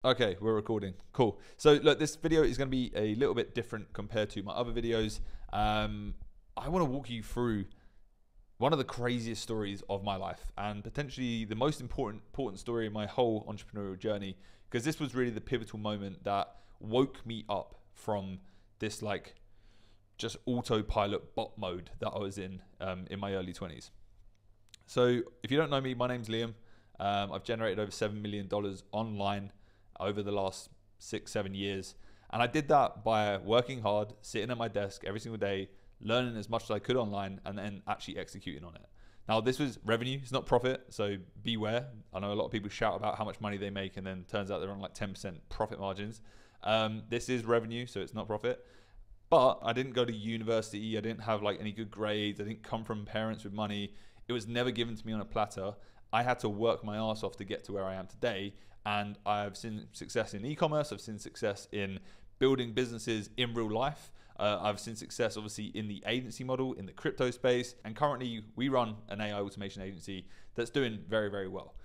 Okay, we're recording. Cool. So look, this video is going to be a little bit different compared to my other videos. I want to walk you through one of the craziest stories of my life and potentially the most important story in my whole entrepreneurial journey, because this was really the pivotal moment that woke me up from this like just autopilot bot mode that I was in my early 20s. So if you don't know me, my name's Liam. I've generated over $7 million online over the last 6-7 years. And I did that by working hard, sitting at my desk every single day, learning as much as I could online, and then actually executing on it. Now, this was revenue, it's not profit, so beware. I know a lot of people shout about how much money they make, and then turns out they're on like 10% profit margins. This is revenue, so it's not profit. But I didn't go to university, I didn't have like any good grades, I didn't come from parents with money. It was never given to me on a platter. I had to work my ass off to get to where I am today. And I've seen success in e-commerce. I've seen success in building businesses in real life. I've seen success, obviously, in the agency model, in the crypto space. And currently, we run an AI automation agency that's doing very, very well.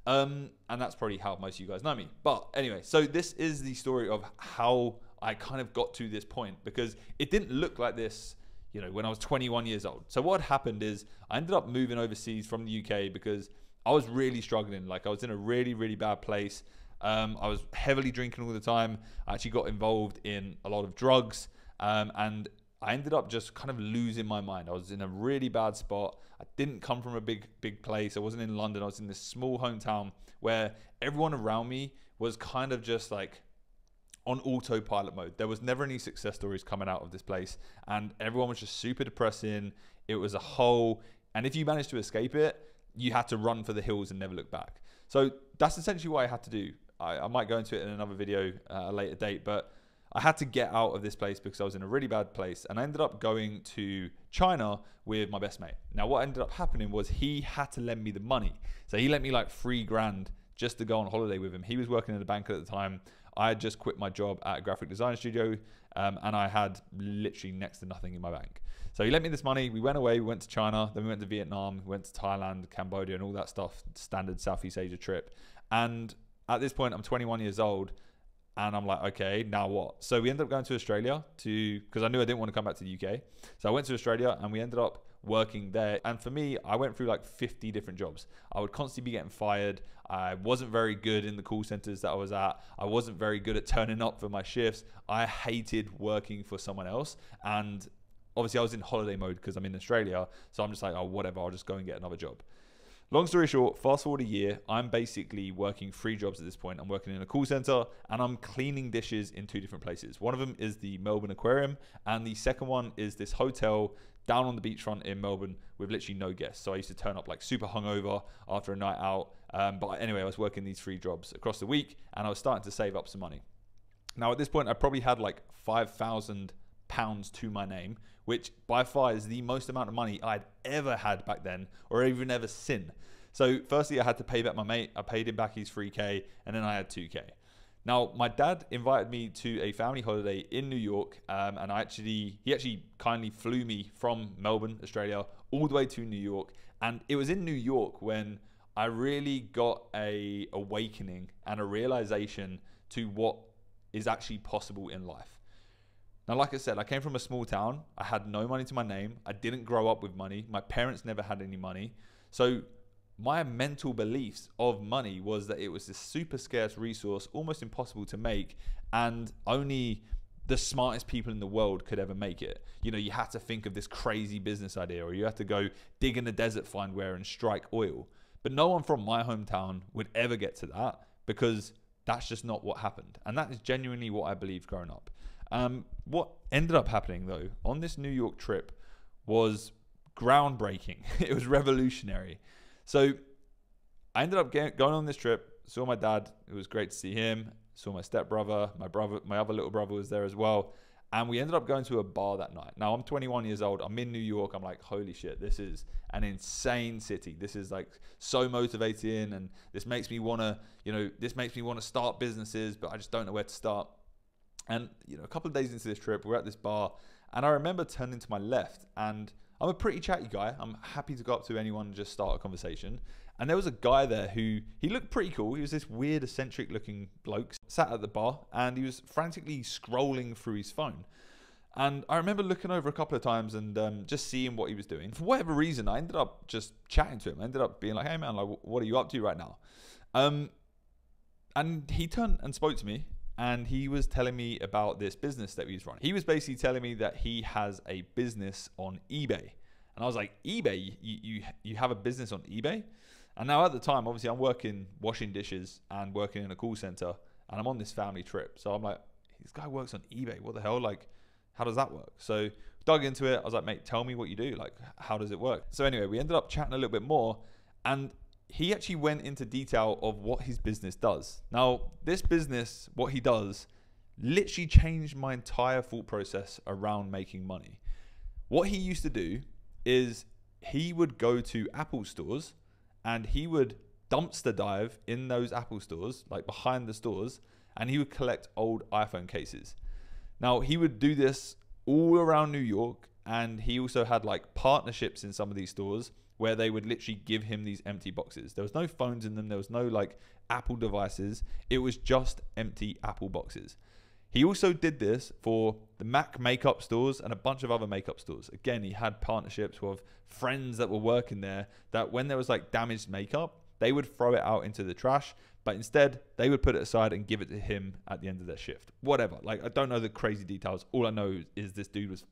And that's probably how most of you guys know me. But anyway, so this is the story of how I kind of got to this point, because it didn't look like this, you know, when I was 21 years old. So what happened is I ended up moving overseas from the UK because I was really struggling. Like, I was in a really, really bad place. I was heavily drinking all the time. I actually got involved in a lot of drugs. And I ended up just kind of losing my mind. I was in a really bad spot. I didn't come from a big place. I wasn't in London. I was in this small hometown where everyone around me was kind of just like on autopilot mode. There was never any success stories coming out of this place. And everyone was just super depressing. It was a hole. And if you managed to escape it, you had to run for the hills and never look back. So that's essentially what I had to do. I might go into it in another video at a later date, but I had to get out of this place because I was in a really bad place. And I ended up going to China with my best mate. Now, what ended up happening was he had to lend me the money. So he lent me like $3,000 just to go on holiday with him. He was working in a bank at the time. I had just quit my job at a graphic design studio, and I had literally next to nothing in my bank. So he lent me this money. We went away. We went to China. Then we went to Vietnam. We went to Thailand, Cambodia, and all that stuff. Standard Southeast Asia trip. And at this point, I'm 21 years old. And I'm like, okay, now what? So we ended up going to Australia because I knew I didn't want to come back to the UK. So I went to Australia and we ended up working there. And for me, I went through like 50 different jobs. I would constantly be getting fired. I wasn't very good in the call centers that I was at. I wasn't very good at turning up for my shifts. I hated working for someone else. And obviously I was in holiday mode because I'm in Australia. So I'm just like, oh, whatever, I'll just go and get another job. Long story short, fast forward a year, I'm basically working 3 jobs at this point. I'm working in a call center and I'm cleaning dishes in 2 different places. One of them is the Melbourne Aquarium, and the second one is this hotel down on the beachfront in Melbourne with literally no guests. So I used to turn up like super hungover after a night out. But anyway, I was working these 3 jobs across the week and I was starting to save up some money. Now at this point, I probably had like £5,000 to my name, which by far is the most amount of money I'd ever had back then, or even ever seen. So firstly, I had to pay back my mate. I paid him back his 3K, and then I had 2K. Now, my dad invited me to a family holiday in New York, and he actually kindly flew me from Melbourne, Australia, all the way to New York. And it was in New York when I really got a awakening and a realization to what is actually possible in life. Now, like I said, I came from a small town. I had no money to my name. I didn't grow up with money. My parents never had any money. So my mental beliefs of money was that it was this super scarce resource, almost impossible to make, and only the smartest people in the world could ever make it. You know, you had to think of this crazy business idea, or you had to go dig in the desert, find where, and strike oil. But no one from my hometown would ever get to that, because that's just not what happened. And that is genuinely what I believed growing up. What ended up happening though on this New York trip was groundbreaking. It was revolutionary. So I ended up going on this trip, saw my dad. It was great to see him. Saw my stepbrother, my other little brother was there as well. And we ended up going to a bar that night. Now I'm 21 years old. I'm in New York. I'm like, holy shit, this is an insane city. This is like so motivating. And this makes me want to start businesses, but I just don't know where to start. And, you know, a couple of days into this trip, we're at this bar, and I remember turning to my left, and I'm a pretty chatty guy. I'm happy to go up to anyone and just start a conversation. And there was a guy there who, he looked pretty cool. He was this weird, eccentric looking bloke, sat at the bar, and he was frantically scrolling through his phone. And I remember looking over a couple of times and just seeing what he was doing. For whatever reason, I ended up just chatting to him. I ended up being like, hey man, like, what are you up to right now? And he turned and spoke to me, and he was telling me about this business that he was running. He was basically telling me that he has a business on eBay. And I was like, eBay? You have a business on eBay? And now at the time, obviously I'm working, washing dishes and working in a call center, and I'm on this family trip. So I'm like, this guy works on eBay. What the hell? Like, how does that work? So dug into it. I was like, mate, tell me what you do. Like, how does it work? So anyway, we ended up chatting a little bit more, and he actually went into detail of what his business does. Now, this business, what he does, literally changed my entire thought process around making money. What he used to do is he would go to Apple stores and he would dumpster dive in those Apple stores, like behind the stores, and he would collect old iPhone cases. Now, he would do this all around New York, and he also had like partnerships in some of these stores where they would literally give him these empty boxes. There was no phones in them. There was no like Apple devices. It was just empty Apple boxes. He also did this for the Mac makeup stores and a bunch of other makeup stores. Again, he had partnerships with friends that were working there that when there was like damaged makeup, they would throw it out into the trash, but instead they would put it aside and give it to him at the end of their shift. Whatever. Like, I don't know the crazy details. All I know is this dude was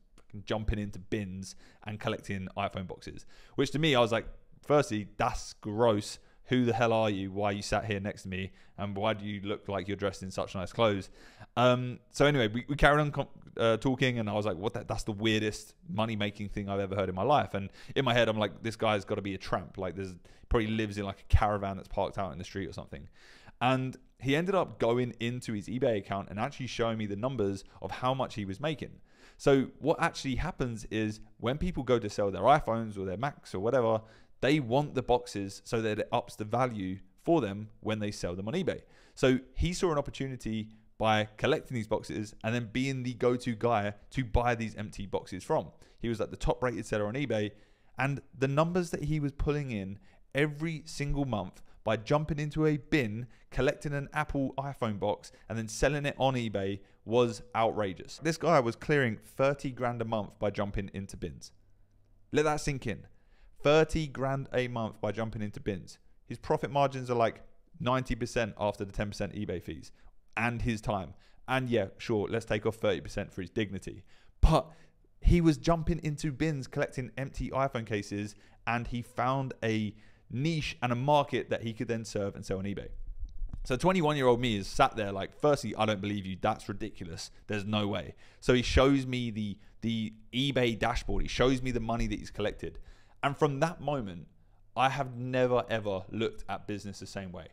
jumping into bins and collecting iPhone boxes, which to me, I was like, firstly, that's gross. Who the hell are you? Why are you sat here next to me? And why do you look like you're dressed in such nice clothes? So anyway, we carried on talking, and I was like, that's the weirdest money-making thing I've ever heard in my life. And in my head, I'm like, this guy's got to be a tramp. Like, probably lives in like a caravan that's parked out in the street or something. And he ended up going into his eBay account and actually showing me the numbers of how much he was making. So what actually happens is when people go to sell their iPhones or their Macs or whatever, they want the boxes so that it ups the value for them when they sell them on eBay. So he saw an opportunity by collecting these boxes and then being the go-to guy to buy these empty boxes from. He was like the top rated seller on eBay, and the numbers that he was pulling in every single month by jumping into a bin, collecting an Apple iPhone box and then selling it on eBay was outrageous. This guy was clearing 30 grand a month by jumping into bins. Let that sink in. 30 grand a month by jumping into bins. His profit margins are like 90% after the 10% eBay fees and his time. And yeah, sure, let's take off 30% for his dignity. But he was jumping into bins, collecting empty iPhone cases, and he found a niche and a market that he could then serve and sell on eBay. So 21-year-old me is sat there like, firstly, I don't believe you. That's ridiculous. There's no way. So he shows me the eBay dashboard. He shows me the money that he's collected. And from that moment, I have never, ever looked at business the same way.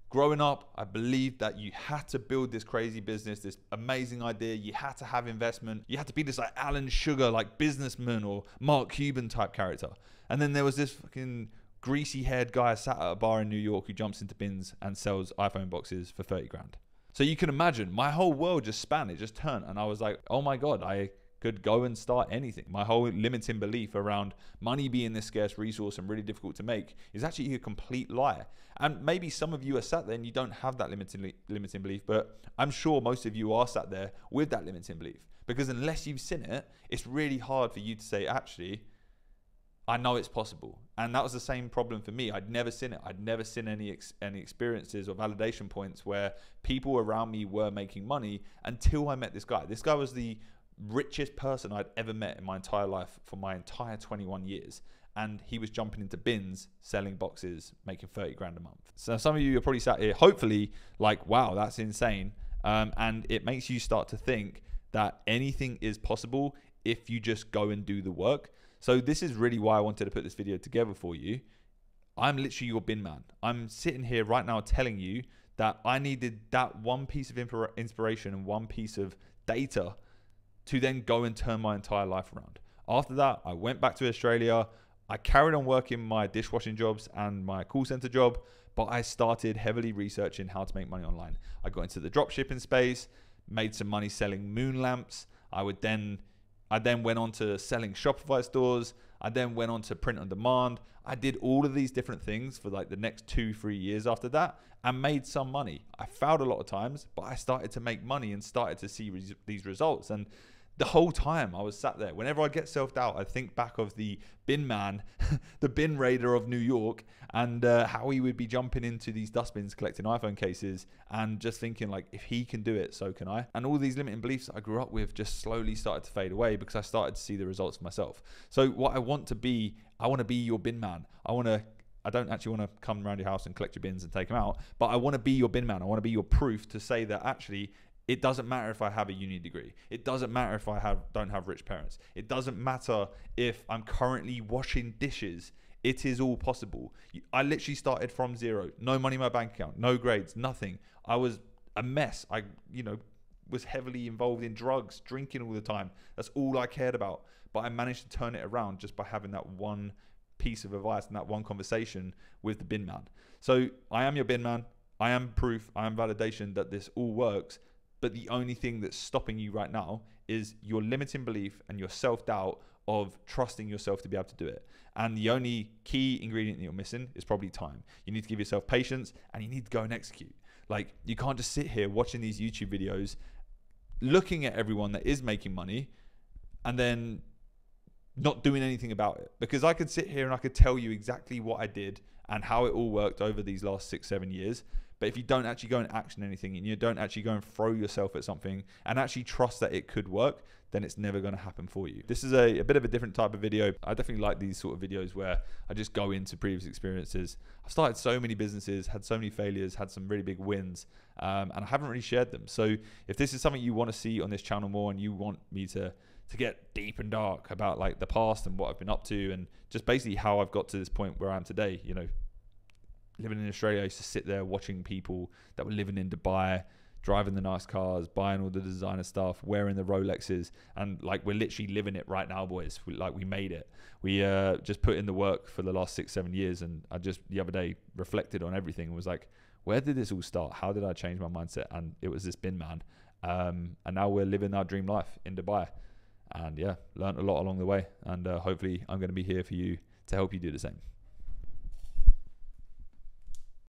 Growing up, I believed that you had to build this crazy business, this amazing idea. You had to have investment. You had to be this like Alan Sugar, like businessman or Mark Cuban type character. And then there was this fucking greasy haired guy sat at a bar in New York who jumps into bins and sells iPhone boxes for 30 grand. So you can imagine my whole world just span, it just turned. And I was like, oh my God, I could go and start anything. My whole limiting belief around money being this scarce resource and really difficult to make is actually a complete lie. And maybe some of you are sat there and you don't have that limiting belief, but I'm sure most of you are sat there with that limiting belief, because unless you've seen it, it's really hard for you to say, actually, I know it's possible. And that was the same problem for me. I'd never seen it. I'd never seen any experiences or validation points where people around me were making money until I met this guy. This guy was the richest person I'd ever met in my entire life for my entire 21 years. And he was jumping into bins, selling boxes, making 30 grand a month. So some of you are probably sat here, hopefully like, wow, that's insane. And it makes you start to think that anything is possible if you just go and do the work. So this is really why I wanted to put this video together for you. I'm literally your bin man. I'm sitting here right now telling you that I needed that one piece of inspiration and one piece of data to then go and turn my entire life around. After that, I went back to Australia. I carried on working my dishwashing jobs and my call center job, but I started heavily researching how to make money online. I got into the dropshipping space, made some money selling moon lamps. I then went on to selling Shopify stores. I then went on to print on demand. I did all of these different things for like the next 2-3 years after that and made some money. I failed a lot of times, but I started to make money and started to see these results. And the whole time I was sat there, whenever I get self-doubt, I think back of the bin man, the bin raider of New York, and how he would be jumping into these dustbins collecting iPhone cases and just thinking like, if he can do it, so can I. And all these limiting beliefs that I grew up with just slowly started to fade away because I started to see the results for myself. So what I want to be your bin man. I don't actually want to come around your house and collect your bins and take them out, but I want to be your bin man. I want to be your proof to say that actually it doesn't matter if I have a uni degree. It doesn't matter if I don't have rich parents. It doesn't matter if I'm currently washing dishes. It is all possible. I literally started from zero. No money in my bank account, no grades, nothing. I was a mess. I, was heavily involved in drugs, drinking all the time. That's all I cared about. But I managed to turn it around just by having that one piece of advice and that one conversation with the bin man. So I am your bin man. I am proof. I am validation that this all works. But the only thing that's stopping you right now is your limiting belief and your self-doubt of trusting yourself to be able to do it. And the only key ingredient that you're missing is probably time. You need to give yourself patience and you need to go and execute. Like, you can't just sit here watching these YouTube videos, looking at everyone that is making money and then not doing anything about it. Because I could sit here and I could tell you exactly what I did and how it all worked over these last 6-7 years. But if you don't actually go and action anything and you don't actually go and throw yourself at something and actually trust that it could work, then it's never going to happen for you. This is a bit of a different type of video. I definitely like these sort of videos where I just go into previous experiences. I've started so many businesses, had so many failures, had some really big wins, and I haven't really shared them. So if this is something you want to see on this channel more and you want me to get deep and dark about like the past and what I've been up to and just basically how I've got to this point where I am today, living in Australia, I used to sit there watching people that were living in Dubai, driving the nice cars, buying all the designer stuff, wearing the Rolexes, and like we're literally living it right now, boys. We made it. We just put in the work for the last 6-7 years, and I just the other day reflected on everything and was like, where did this all start? How did I change my mindset? And it was this bin man. And now we're living our dream life in Dubai. And yeah, learned a lot along the way, and hopefully I'm going to be here for you to help you do the same.